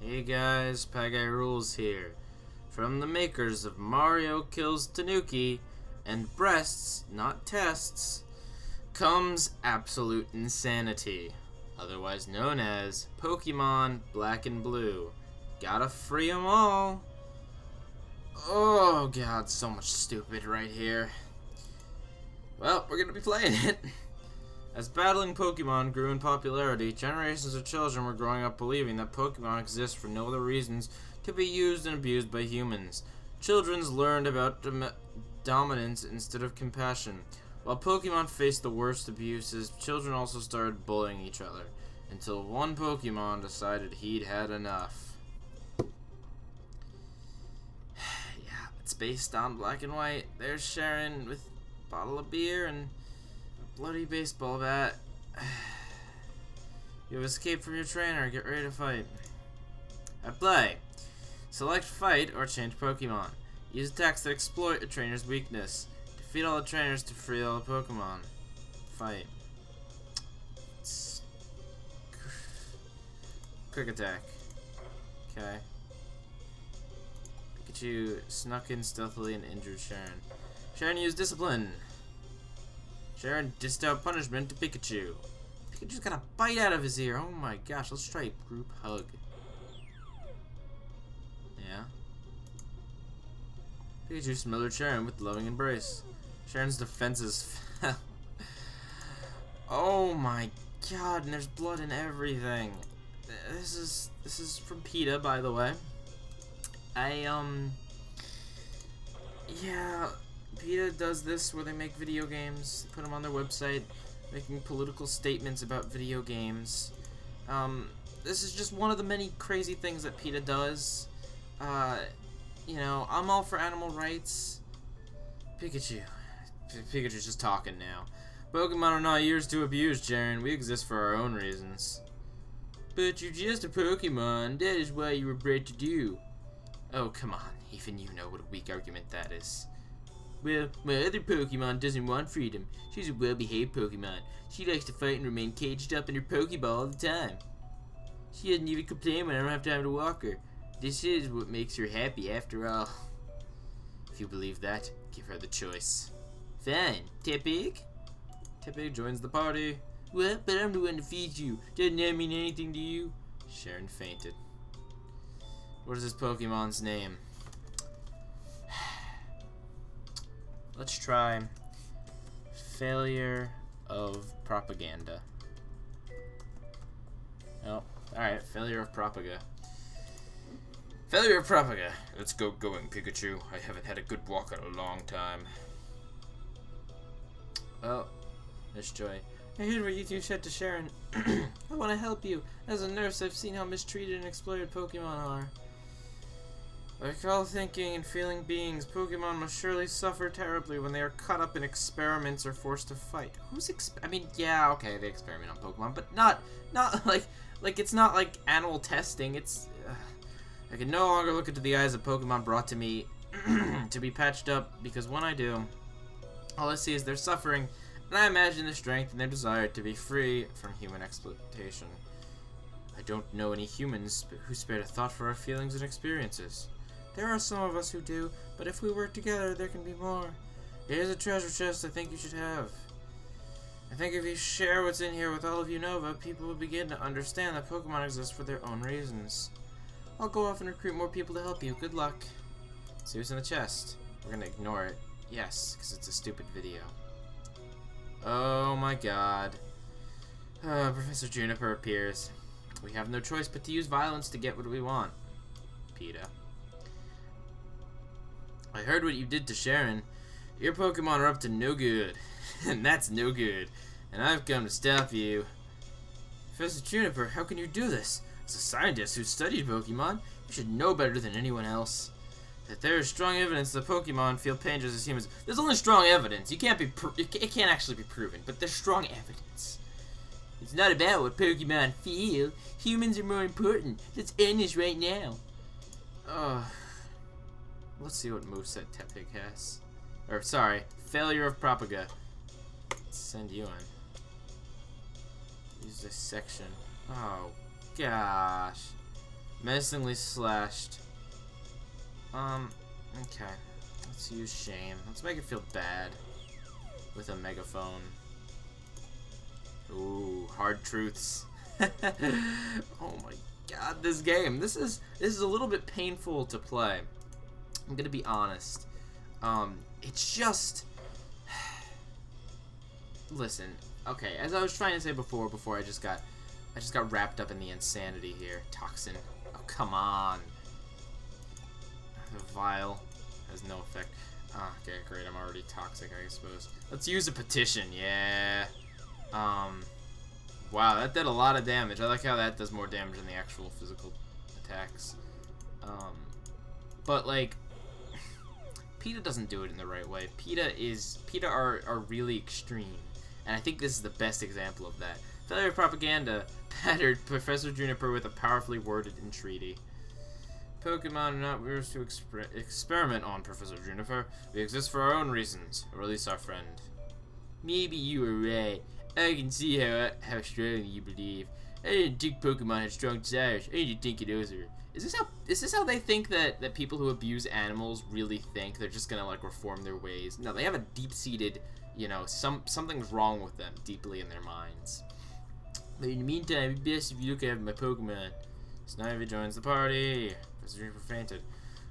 Hey guys, Pieguy Rules here. From the makers of Mario Kills Tanuki and Breasts, Not Tests, comes absolute insanity, otherwise known as Pokemon Black and Blue. Gotta free 'em all. Oh god, so much stupid right here. Well, we're gonna be playing it. As battling Pokemon grew in popularity, generations of children were growing up believing that Pokemon exist for no other reasons to be used and abused by humans. Children learned about dominance instead of compassion. While Pokemon faced the worst abuses, children also started bullying each other, until one Pokemon decided he'd had enough. Yeah, it's based on Black and White. There's Sharon with a bottle of beer and bloody baseball bat. You have escaped from your trainer. Get ready to fight. At play, select fight or change Pokemon. Use attacks that exploit a trainer's weakness. Defeat all the trainers to free all the Pokemon. Fight. Quick attack. Okay. Pikachu snuck in stealthily and injured Sharon. Sharon used discipline. Sharon dished out punishment to Pikachu. Pikachu's got a bite out of his ear. Oh my gosh, let's try a group hug. Yeah. Pikachu smothered Sharon with loving embrace. Sharon's defenses fell. Oh my god, and there's blood in everything. This is from Peta, by the way. Yeah, Peta does this where they make video games, put them on their website, making political statements about video games. This is just one of the many crazy things that Peta does. You know, I'm all for animal rights. Pikachu's just talking now. Pokemon are not yours to abuse, Jaren. We exist for our own reasons. But you're just a Pokemon. That is why you were bred to do. Oh, come on. Even you know what a weak argument that is. Well, my other Pokemon doesn't want freedom. She's a well-behaved Pokemon. She likes to fight and remain caged up in her Pokeball all the time. She doesn't even complain when I don't have time to walk her. This is what makes her happy after all. If you believe that, give her the choice. Fine. Tepig? Tepig joins the party. What? But I'm the one to feed you. Doesn't that mean anything to you? Sharon fainted. What is this Pokemon's name? Let's try failure of propaganda. Oh, alright, failure of propaga. Failure of propaga. Let's go going, Pikachu. I haven't had a good walk in a long time. Oh, Miss Joy. I heard what you two said to Sharon. I want to help you. As a nurse, I've seen how mistreated and exploited Pokemon are. Like all thinking and feeling beings, Pokemon must surely suffer terribly when they are caught up in experiments or forced to fight. I mean, yeah, okay, they experiment on Pokemon, but not like it's not like animal testing. It's I can no longer look into the eyes of Pokemon brought to me to be patched up, because when I do, all I see is their suffering, and I imagine their strength and their desire to be free from human exploitation. I don't know any humans who spared a thought for our feelings and experiences. There are some of us who do, but if we work together, there can be more. Here's a treasure chest I think you should have. I think if you share what's in here with all of Unova, people will begin to understand that Pokemon exist for their own reasons. I'll go off and recruit more people to help you. Good luck. See what's in the chest. We're gonna ignore it. Yes, because it's a stupid video. Oh my god. Professor Juniper appears. We have no choice but to use violence to get what we want. Peta. I heard what you did to Sharon. Your Pokemon are up to no good. And that's no good. And I've come to stop you. Professor Juniper, how can you do this? As a scientist who studied Pokemon, you should know better than anyone else. That there is strong evidence that Pokemon feel pain just as humans. There's only strong evidence. It can't actually be proven, but there's strong evidence. It's not about what Pokemon feel. Humans are more important. Let's end this right now. Let's see what moveset Tepig has. Or, sorry, failure of propaga. Let's send you in. Use this section. Oh, gosh. Menacingly slashed. Okay. Let's use shame. Let's make it feel bad. With a megaphone. Ooh, hard truths. Oh my god, this game. This is a little bit painful to play. I'm gonna be honest. It's just... Listen, okay, as I was trying to say before I just got wrapped up in the insanity here. Toxin. Oh, come on. The vial has no effect. Okay, great. I'm already toxic, I suppose. Let's use a petition. Yeah. Wow, that did a lot of damage. I like how that does more damage than the actual physical attacks. But like, PETA doesn't do it in the right way. PETA are really extreme, and I think this is the best example of that. Failure of propaganda pattered Professor Juniper with a powerfully worded entreaty. Pokemon are not yours to experiment on, Professor Juniper. We exist for our own reasons. Release our friend. Maybe you were right. I can see how strongly you believe. I didn't think Pokemon had strong desires. I need to think it over. Is this how they think that people who abuse animals really think? They're just gonna like reform their ways? No, they have a deep-seated, you know, something's wrong with them deeply in their minds. But in the meantime, it'd be best if you look after my Pokemon. Snivy joins the party. Professor Juniper fainted.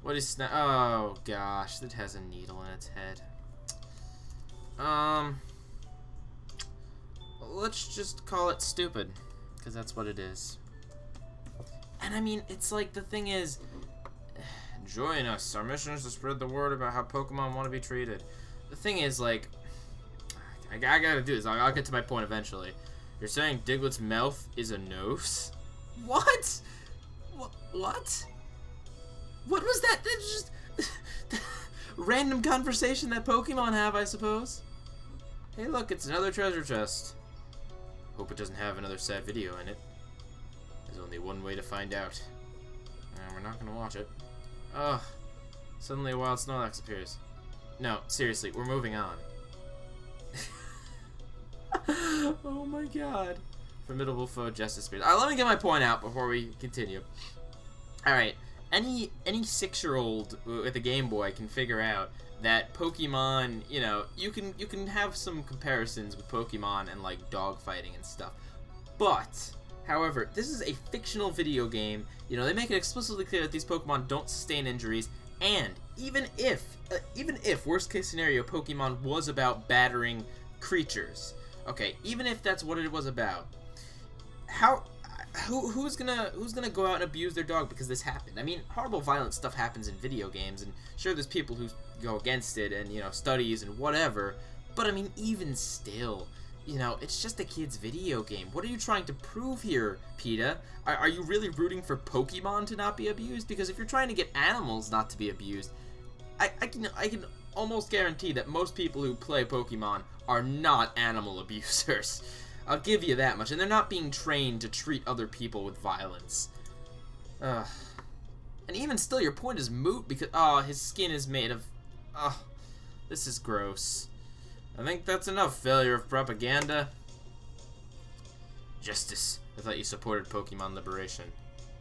What is oh gosh, that has a needle in its head. Let's just call it stupid, because that's what it is. And I mean, it's like, the thing is, join us. Our mission is to spread the word about how Pokemon want to be treated. The thing is, like, I gotta do this. I'll get to my point eventually. You're saying Diglett's mouth is a nose? What? What? What was that? That's just random conversation that Pokemon have, I suppose. Hey, look, it's another treasure chest. Hope it doesn't have another sad video in it. There's only one way to find out. And we're not gonna watch it. Ugh. Suddenly a wild Snorlax appears. No, seriously, we're moving on. Oh my god. Formidable foe Justice Spears. Alright, let me get my point out before we continue. Alright, any 6-year-old with a Game Boy can figure out that Pokemon, you know, you can have some comparisons with Pokemon and like dogfighting and stuff. But, however, this is a fictional video game. You know, they make it explicitly clear that these Pokemon don't sustain injuries, and even if worst case scenario Pokemon was about battering creatures, okay, even if that's what it was about, who's gonna go out and abuse their dog because this happened? I mean, horrible, violent stuff happens in video games, and sure, there's people who go against it, and you know, studies and whatever. But I mean, even still, you know, it's just a kid's video game. What are you trying to prove here, PETA? Are you really rooting for Pokemon to not be abused? Because if you're trying to get animals not to be abused, I can almost guarantee that most people who play Pokemon are not animal abusers. I'll give you that much. And they're not being trained to treat other people with violence. And even still, your point is moot because, oh, his skin is made of, oh, this is gross. I think that's enough, failure of propaganda. Justice. I thought you supported Pokemon liberation.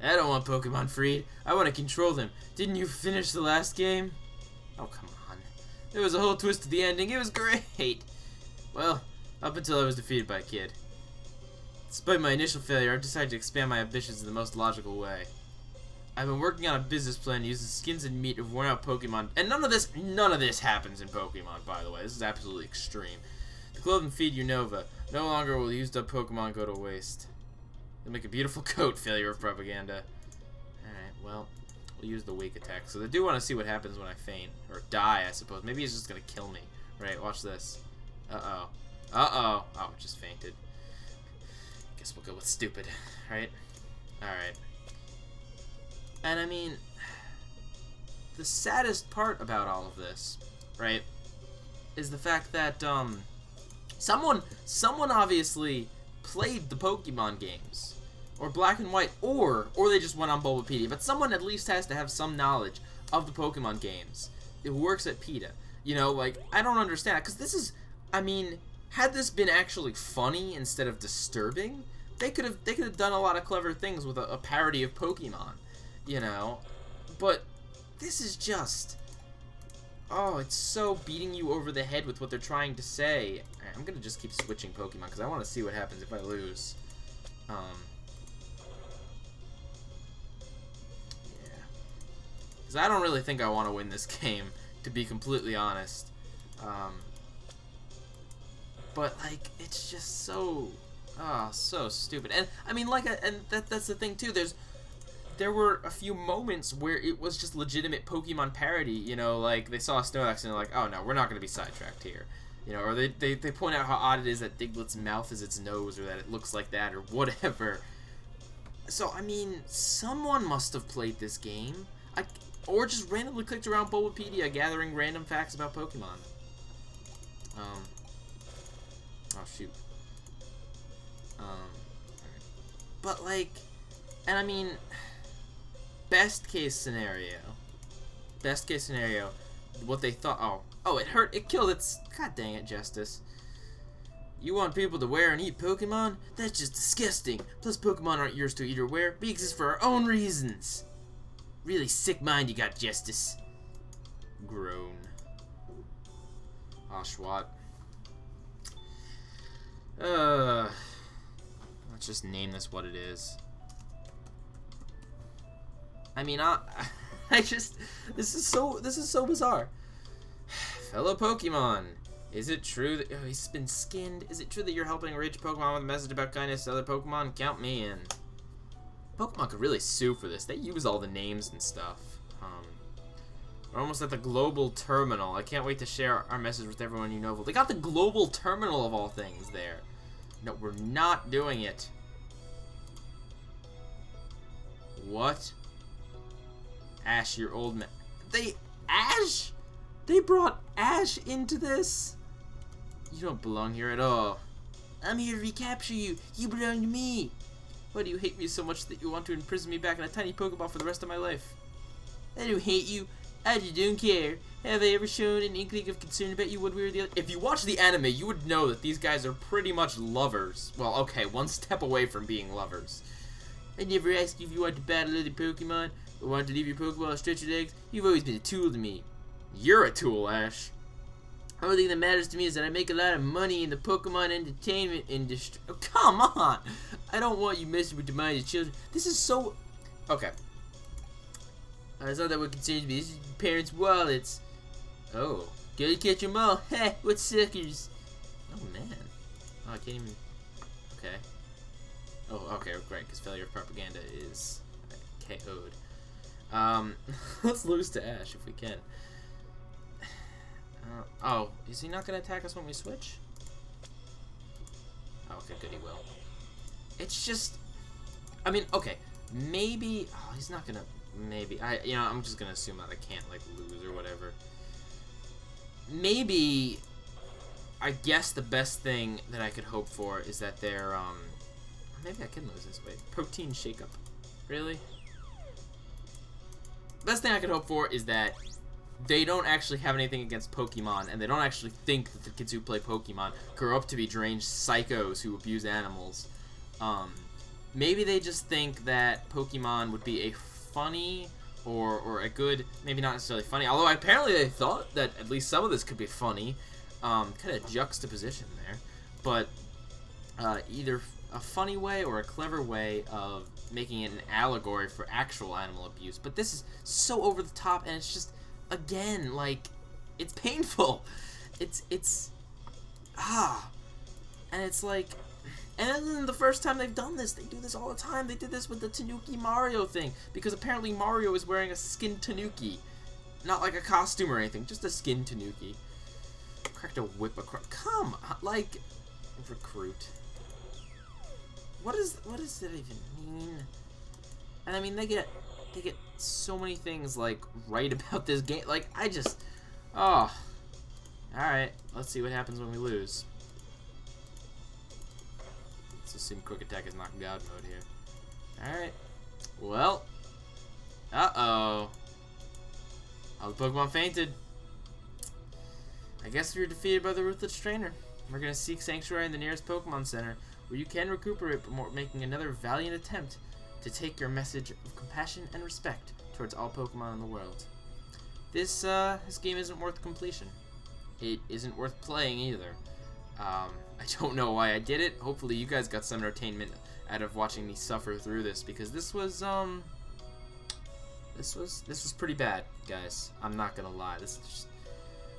I don't want Pokemon freed. I want to control them. Didn't you finish the last game? Oh, come on. There was a whole twist to the ending. It was great. Well, up until I was defeated by a kid. Despite my initial failure, I've decided to expand my ambitions in the most logical way. I've been working on a business plan to use the skins and meat of worn-out Pokemon, and none of this happens in Pokemon, by the way. This is absolutely extreme. To clothe and feed Unova. No longer will used-up Pokemon go to waste. They'll make a beautiful coat, failure of propaganda. Alright, well, we'll use the wake attack. So they do want to see what happens when I faint. Or die, I suppose. Maybe he's just going to kill me. Right, watch this. Uh-oh. Uh-oh. Oh, it just fainted. Guess we'll go with stupid, right? Alright. And I mean, the saddest part about all of this, right, is the fact that, someone obviously played the Pokemon games, or Black and White, or they just went on Bulbapedia, but someone at least has to have some knowledge of the Pokemon games. It works at PETA. You know, like, I don't understand, because this is, I mean, had this been actually funny instead of disturbing, they could have done a lot of clever things with a parody of Pokemon. you know, but this is just, oh, it's so beating you over the head with what they're trying to say. I'm gonna just keep switching Pokemon because I want to see what happens if I lose. Yeah, because I don't really think I want to win this game, to be completely honest. But like, it's just so, so stupid. And I mean, like, that's the thing too. There were a few moments where it was just legitimate Pokemon parody, you know, like they saw a Snorlax and they're like, oh no, we're not going to be sidetracked here. You know, or they point out how odd it is that Diglett's mouth is its nose, or that it looks like that, or whatever. So, I mean, someone must have played this game. Or just randomly clicked around Bulbapedia gathering random facts about Pokemon. Oh shoot. But like, and I mean, best case scenario, what they thought, oh, it hurt, it killed its, god dang it, Justice. You want people to wear and eat Pokemon? That's just disgusting. Plus, Pokemon aren't yours to eat or wear. We exist for our own reasons. Really sick mind you got, Justice. Groan. Oshawott. Let's just name this what it is. I mean, this is so bizarre. Fellow Pokemon, is it true that he's been skinned? Is it true that you're helping a rich Pokemon with a message about kindness to other Pokemon? Count me in. Pokemon could really sue for this. They use all the names and stuff. We're almost at the global terminal. I can't wait to share our message with everyone you know. They got the global terminal of all things there. No, we're not doing it. What? Ash, your old man. Ash? They brought Ash into this? You don't belong here at all. I'm here to recapture you. You belong to me. Why do you hate me so much that you want to imprison me back in a tiny Pokeball for the rest of my life? I don't hate you. I just don't care. Have I ever shown an inkling of concern about you one way or the other? If you watch the anime, you would know that these guys are pretty much lovers. Well, okay, one step away from being lovers. I never asked you if you want to battle other Pokemon or want to leave your Pokeball or stretch your legs. You've always been a tool to me. You're a tool, Ash. The only thing that matters to me is that I make a lot of money in the Pokemon entertainment industry. Oh, come on! I don't want you messing with the minds of children. This is so... Okay. It's not that what concerns me. This is parents' wallets. Oh. Gotta catch them all. Heh, what suckers? Oh, man. Oh, I can't even... Okay. Oh, okay, great, because failure of propaganda is KO'd. Let's lose to Ash if we can. Oh, is he not going to attack us when we switch? Oh, okay, good, he will. It's just... I mean, okay, maybe... Oh, he's not going to... Maybe. I'm just going to assume that I can't, like, lose or whatever. Maybe... I guess the best thing that I could hope for is that they're, maybe I can lose this. Wait, protein shake-up. Really? Best thing I could hope for is that they don't actually have anything against Pokemon, and they don't actually think that the kids who play Pokemon grow up to be deranged psychos who abuse animals. Maybe they just think that Pokemon would be a funny or a good, maybe not necessarily funny, although apparently they thought that at least some of this could be funny. Kind of juxtaposition there, but either a funny way or a clever way of making it an allegory for actual animal abuse. But this is so over the top, and it's just, again, like, it's painful. And it's like, and this isn't the first time they've done this. They do this all the time. They did this with the Tanuki Mario thing, because apparently Mario is wearing a skin Tanuki. Not like a costume or anything, just a skin Tanuki. Cracked a whip across. Come on, like, recruit. What does that even mean? And I mean, they get so many things like right about this game. Like, I just, all right. Let's see what happens when we lose. Let's assume Quick Attack is not God mode here. All right. Well. All the Pokemon fainted. I guess we were defeated by the Ruthless Trainer. We're going to seek Sanctuary in the nearest Pokemon Center, where you can recuperate before making another valiant attempt to take your message of compassion and respect towards all Pokemon in the world. This game isn't worth completion. It isn't worth playing either. I don't know why I did it. Hopefully you guys got some entertainment out of watching me suffer through this, because this was pretty bad, guys. I'm not gonna lie. This is just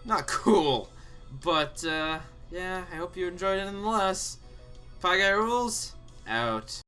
not cool. But yeah, I hope you enjoyed it nonetheless. Pieguy rules out.